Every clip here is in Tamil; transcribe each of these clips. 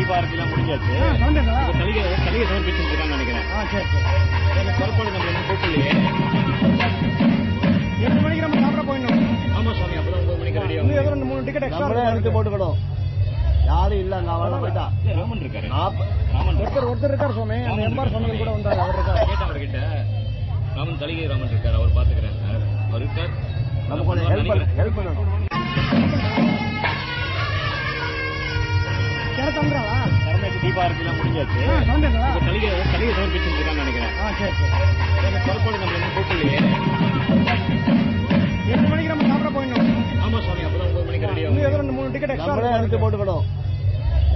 தீபாவளிலாம் முடிஞ்சாச்சு. சலுகை சமர்ப்பிச்சுட்டு இருக்கான்னு நினைக்கிறேன். புறப்பாடு நம்ம என்ன கூப்பிடலையே. 8 மணிக்கு நம்ம சாப்பிட போயிடணும். ஆமா சாமி, அப்பதான் 9 மணிக்கு ரெடி ஆகும். ஏதோ 2 3 டிக்கெட் எக்ஸ்ட்ரா எடுத்து போட்டுக்கணும். யாரும் இல்ல, நான் வர போயிட்டா. ராமன் இருக்காரு. ஒருத்தர் இருக்காரு சுவாமி. அந்த எம்ஆர் சொன்னது கூட வந்தாரு. அவர் இருக்காரு. கேட்டேன் அவர்கிட்ட. ராமன் தலிகை ராமன் இருக்காரு, அவர் பாத்துக்கிறேன் சார். அவர் இருக்கார். நமக்கு கொஞ்சம் ஹெல்ப் பண்ணணும். தீபாவளிலாம் முடிஞ்சாச்சு. சலுகை சமர்ப்பிச்சுட்டு இருக்கான்னு நினைக்கிறேன். புறப்பாடு நம்ம என்ன கூப்பிடலையே. 8 மணிக்கு நம்ம சாப்பிட போயிடணும். ஆமா சாமி, அப்பதான் 9 மணிக்கு ரெடி ஆகும். ஏதோ 2 3 டிக்கெட் எக்ஸ்ட்ரா எடுத்து போட்டுக்கணும்.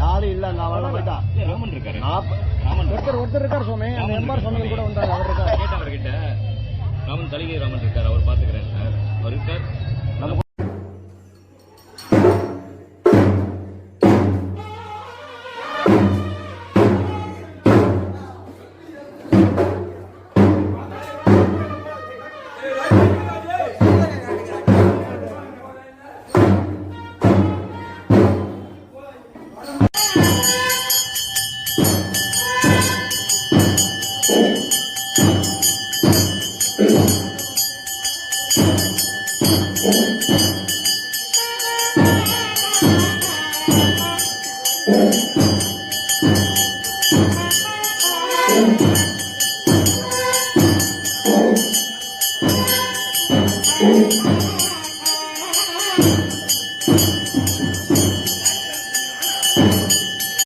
யாரும் இல்ல, நான் வர போயிட்டா. ராமன் இருக்காரு. ஒருத்தர் இருக்காரு சுவாமி. அந்த எம்ஆர் சொன்னது கூட வந்தாரு. அவர் இருக்காரு. கேட்டேன் அவர்கிட்ட. ராமன் தலிகை ராமன் இருக்காரு, அவர் பாத்துக்கிறேன் சார். அவர் இருக்கார்.